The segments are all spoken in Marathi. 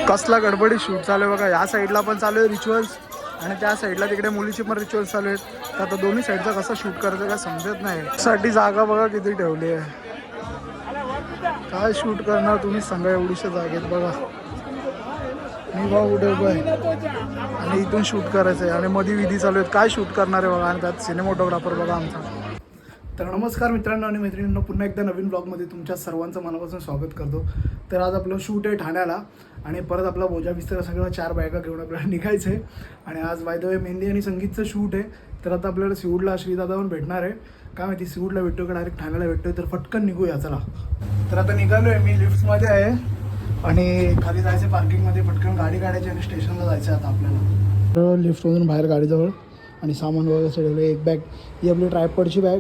कसला गडबडी शूट चालू आहे बघा. या साईडला पण चालू आहे रिच्युअल्स आणि त्या साईडला तिकडे मुलीची पण रिच्युअल्स चालू आहेत. तर आता दोन्ही साईडचा कसं शूट करायचं काय समजत नाही. साठी जागा बघा किती ठेवली आहे. काय शूट करणार तुम्ही सांगा एवढीशा जागेत बघा. मी बघा कुठे उभं आहे आणि इथून शूट करायचं आहे आणि मध्ये विधी चालू आहेत. काय शूट करणार आहे बघा. आणि त्यात सिनेमॅटोग्राफर बघा आमचा. तर नमस्कार मित्रांनो आणि मैत्रिणींनो, पुन्हा एकदा नवीन ब्लॉगमध्ये तुमच्या सर्वांचं मनापासून स्वागत करतो. तर आज आपलं शूट आहे ठाण्याला आणि परत आपला बोजा बिस्तर सगळं 4 बायका घेऊन आपल्याला निघायचं आहे. आणि आज बाय द वे मेहंदी आणि संगीतचं शूट आहे. तर आता आपल्याला सिवूडला श्रीदादा पण भेटणार आहे. काय माहिती सिवूडला भेटतो का डायरेक्ट ठाण्याला भेटतोय. तर पटकन निघूया चला. तर आता निघालो आहे, मी लिफ्टमध्ये आहे आणि खाली जायचं पार्किंगमध्ये. पटकन गाडी काढायची आणि स्टेशनला जायचं आहे आता आपल्याला. तर लिफ्टमधून बाहेर गाडीजवळ आणि सामान वगैरे ठेवलं. एक बॅग ही आपली ट्रायपॉडची बॅग,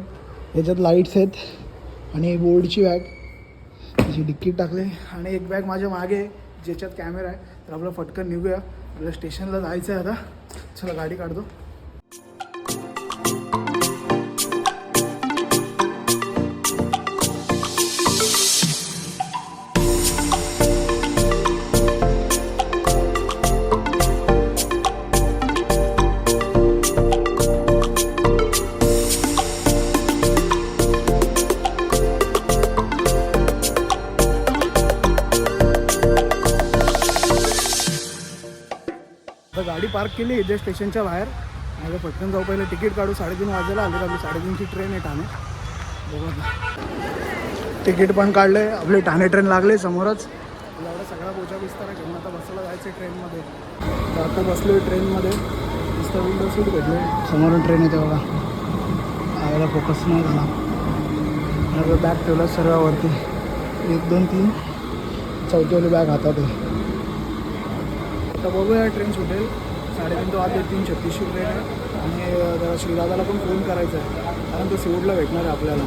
याच्यात लाईट्स आहेत आणि बोर्डची बॅग, त्याची डिक्कीट टाकले आणि एक बॅग माझ्या मागे ज्याच्यात कॅमेरा आहे. तर आपलं पटकन निघूया, आपल्याला स्टेशनला जायचं आहे आता. चला गाडी काढतो. गाडी पार्क केली इथे स्टेशनच्या बाहेर. माझं पटकन जाऊ, पहिले तिकीट काढू. 3:30 वाजायला आले. आपली 3:30ची ट्रेन आहे ठाणे. बघा तिकीट पण काढले. आपली ठाणे ट्रेन लागले समोरच. एवढा सगळा बोजा बिस्तारा घेऊन आता बसायला जायचं ट्रेनमध्ये. तर आता बसलो आहे ट्रेनमध्ये. नुसतं विंडो सीट भेटले. समोरून ट्रेन येते बघा. आयला फोकस नाही झाला. बॅग ठेवलं सर्वावरती. 1 2 3 चौथीवाली बॅग हातात आहे. तर बघूया ट्रेन सुटेल. 3:30 वाजले. 3:36ची ट्रेन आहे आणि जरा श्रीदादाला पण फोन करायचा आहे कारण तो सिवूडला भेटणार आहे आपल्याला.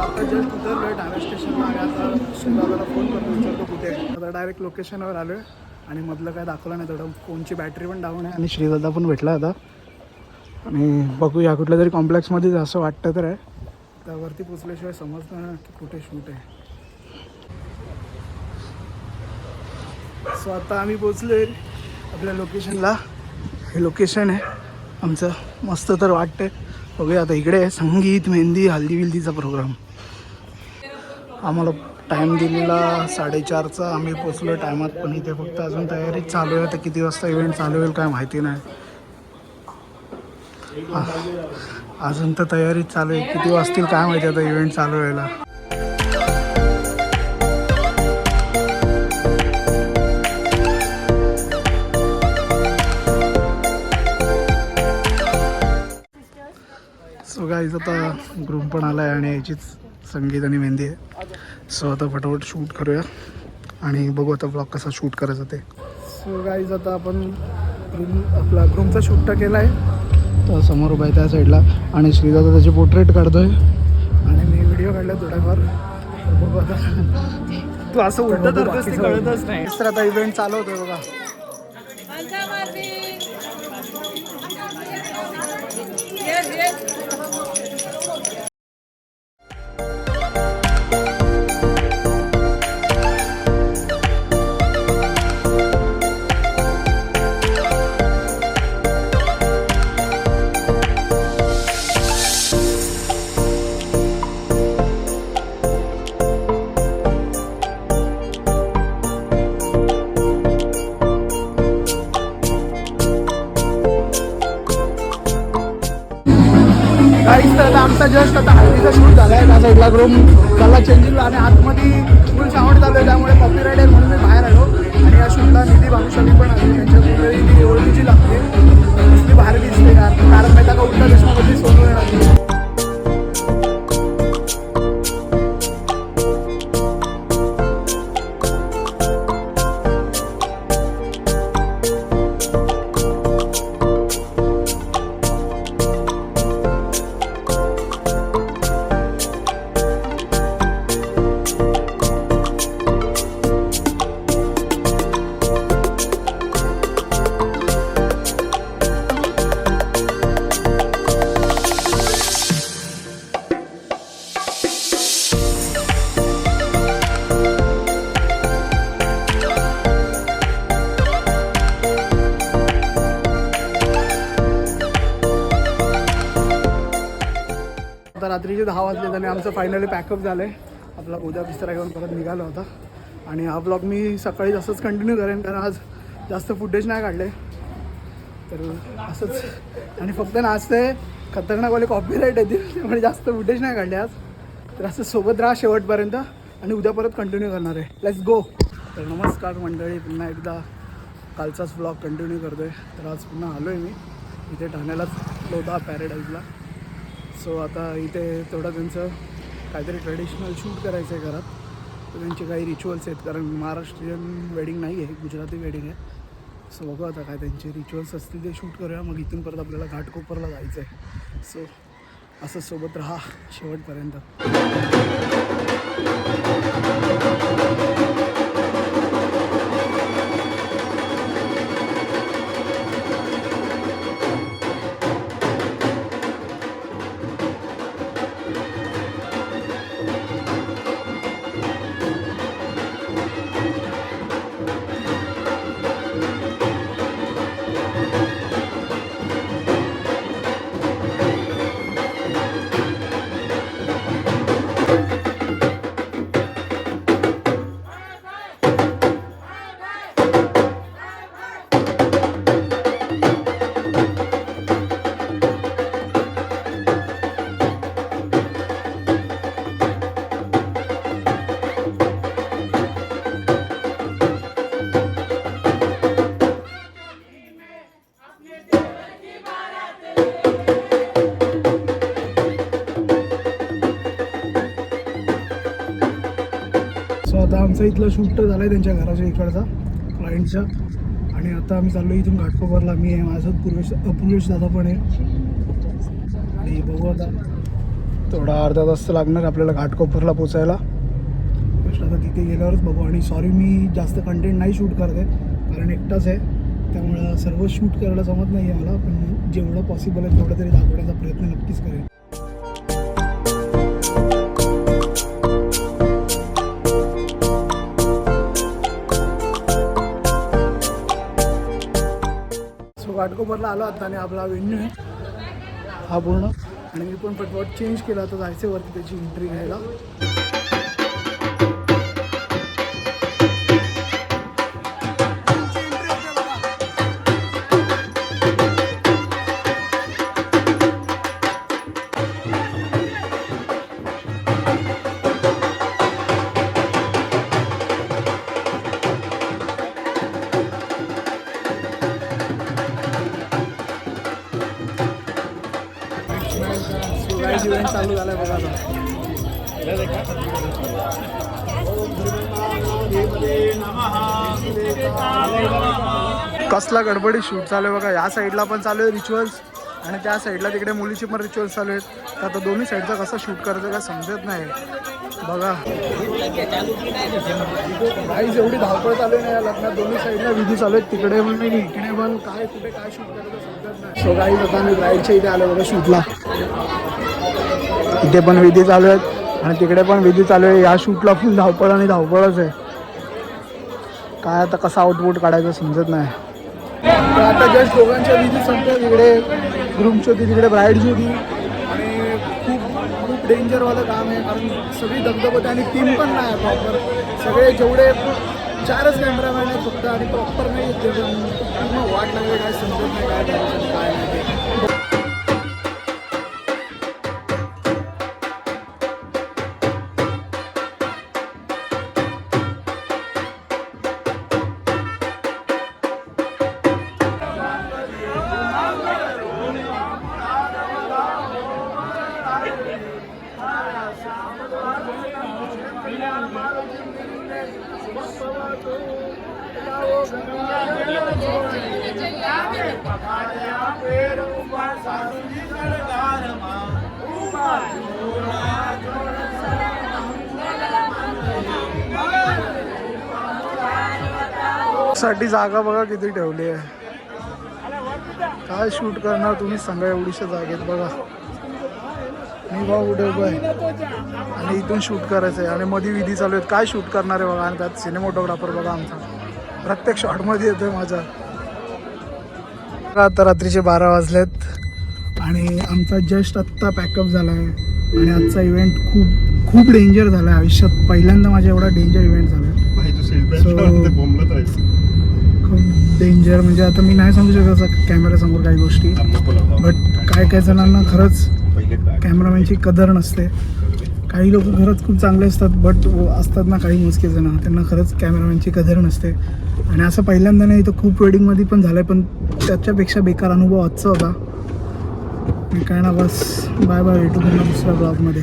आता जस्ट उतरलो आहे ठाणे स्टेशनला आणि आता श्रीदादाला फोन करतो, विचारतो कुठे आहे. आता डायरेक्ट लोकेशनवर आलो आहे आणि मधलं काय दाखवलं नाही थोडं. फोनची बॅटरी पण डाऊन आहे आणि श्रीदादा पण भेटला आता. आणि बघूया कुठल्या तरी कॉम्प्लेक्समध्येच असं वाटतं तर आहे. त्यावरती पोचल्याशिवाय समजतं ना की कुठे शूट आहे. सो आता आम्ही पोचलो आहे आपल्या लोकेशनला. हे लोकेशन आहे आमचं. मस्त तर वाटतंय. बघूया आता. इकडे आहे संगीत, मेहंदी, हल्दी विल्दीचा प्रोग्राम. आम्हाला टाईम दिलेला 4:30चा. आम्ही पोचलो टायमात, पण इथे फक्त अजून तयारीच चालू आहे. तर किती वाजता इव्हेंट चालू होईल काय माहिती नाही. अजून तर तयारीच चालू आहे. किती वाजतील काय माहिती आता इव्हेंट चालू व्हायला. सो गाईज आता ग्रुप पण आला आहे आणि याचीच संगीत आणि मेहंदी आहे. सो आता फटाफट शूट करूया आणि बघू आता ब्लॉग कसा शूट करायचा ते. सो गाईज आता आपण आपला ग्रुमचा शूट तर केला आहे. तर समोर उभा आहे त्या साईडला आणि श्रीदादा त्याचे पोर्ट्रेट काढतोय आणि मी व्हिडिओ काढला थोडाफार. बघू आता. तू असं उलटं तर कळतच नाही. तर आता इव्हेंट चालू होतोय बघा. गाईज तर आमचा जस्ट आता हल्दीचा शूट झाला आहे. त्या साईडला रूम त्याला चेंजिंग आणि आतमध्ये फुल साऊंड चालू आहे त्यामुळे कॉपीराईट आहे म्हणून मी बाहेर आलो. आणि या शूटला निधी भानुशाली पण आली. यांच्या मुंबई ती ओळखीची लागते. कसली बाहेर दिसते कारण माहिती का उलटा चष्मामध्ये सोनू येणार. रात्रीचे 10 वाजले आणि आमचं फायनली पॅकअप झालं आहे. आपला उद्या बिस्तरा घेऊन परत निघाला होता. आणि हा ब्लॉग मी सकाळी असंच कंटिन्यू करेन, कारण आज जास्त फुटेज नाही काढले. तर असंच, आणि फक्त ना आज ते खतरनाकवाले कॉपीराईट येतील, त्यामुळे जास्त फुटेज नाही काढले आज. तर असं सोबत राहा शेवटपर्यंत आणि उद्या परत कंटिन्यू करणार आहे. Let's go. तर नमस्कार मंडळी, पुन्हा एकदा कालचाच ब्लॉग कंटिन्यू करतो आहे. तर आज पुन्हा आलो आहे मी इथे ठाण्यालाच लोधा पॅराडाईजला. सो आता इथे तेवढं त्यांचं काहीतरी ट्रेडिशनल शूट करायचं आहे घरात. तर त्यांचे काही रिच्युअल्स आहेत, कारण महाराष्ट्रीयन वेडिंग नाही आहे, गुजराती वेडिंग आहे. सो बघू आता काय त्यांचे रिच्युअल्स असतील ते शूट करूया. मग इथून परत आपल्याला घाटकोपरला जायचं आहे. सो असंच सोबत राहा शेवटपर्यंत. आता आमचा इथलं शूट तर झालं आहे त्यांच्या घराच्या इकडचा क्लायंटच्या. आणि आता आम्ही चाललो इथून घाटकोपरला. मी आहे, माझं अपूर्वेश दादा पण आहे. आणि बघू आता थोडा अर्धा तास लागणार आपल्याला घाटकोपरला पोचायला. आता तिथे गेल्यावरच बघू. आणि सॉरी मी जास्त कंटेंट नाही शूट करते, कारण एकटाच आहे, त्यामुळं सर्व शूट करायला जमत नाही आहे मला. पण जेवढं पॉसिबल आहे तेवढं तरी दाखवण्याचा प्रयत्न नक्कीच करेन. घाटकोपरला आलो आता आणि आपला वेन्यू आहे हा पूर्ण. आणि मी पण पटपट चेंज केला, तर जायचं वरती त्याची एंट्री घ्यायला. इव्हेंट चालू झाला बघा. कसला गडबडी शूट चालू आहे बघा. या साईडला पण चालू आहे रिच्युअल्स आणि त्या साईडला तिकडे मुलीचे पण रिच्युअल्स चालू आहेत. तर आता दोन्ही साईडचा कसं शूट करायचं काय समजत नाही बघा. काहीच एवढी धावपळ चालू नाही या लग्नात. दोन्ही साईडला विधी चालू आहेत, तिकडे पण नाही इकडे पण. काय कुठे काय शूट करायचं समजत नाही. सो काही आता मी ब्राईडच्या इथे आलो बघा शूटला. इथे पण विधी चालू आहेत आणि तिकडे पण विधी चालू आहे. या शूटला फुल धावपळ आणि धावपळच आहे. काय आता कसा आउटपुट काढायचं समजत नाही. तर आता जस्ट दोघांच्या विधी संपतात. तिकडे ग्रूमची होती, तिकडे ब्राईडची होती. आणि खूप डेंजरवालं काम आहे, कारण सगळी दगदग होते आणि टीम पण नाही आहे प्रॉपर. सगळे जेवढे 4च कॅमेरामॅन आहेत फक्त, आणि प्रॉपर नाही येते. पूर्ण वाट लागली, काय समजत नाही काय करायचं काय नाही. साठी जागा बघा किती ठेवली आहे. काय शूट करणार तुम्ही सांगा एवढीशा जागेत. बघा मी भाऊ कुठे उभं आहे आणि इथून शूट करायचं आहे आणि मध्ये विधी चालू आहेत. काय शूट करणार आहे बघा. आणि त्यात सिनेमॅटोग्राफर बघा आमचा प्रत्येक शॉटमध्ये येतोय माझा. आता रात्रीचे 12 वाजलेत आणि आमचा जस्ट आत्ता पॅकअप झाला आहे. आणि आजचा इव्हेंट खूप खूप डेंजर झाला आहे. आयुष्यात पहिल्यांदा माझा एवढा डेंजर इव्हेंट झाला खूप डेंजर. म्हणजे आता मी नाही सांगू शकत असं कॅमेऱ्यासमोर काही गोष्टी, बट काय जणांना खरंच कॅमेरामॅनची कदर नसते. काही लोक खरंच खूप चांगले असतात, बट असतात ना काही मोजके जण, त्यांना खरंच कॅमेरामॅनची कदर नसते. आणि असं पहिल्यांदा नाही, तर खूप वेडिंगमध्ये पण झालं आहे, पण त्याच्यापेक्षा बेकार अनुभव आजचा होता. मी काय ना, बस बाय बाय, भेटू पुन्हा दुसऱ्या ब्लॉगमध्ये.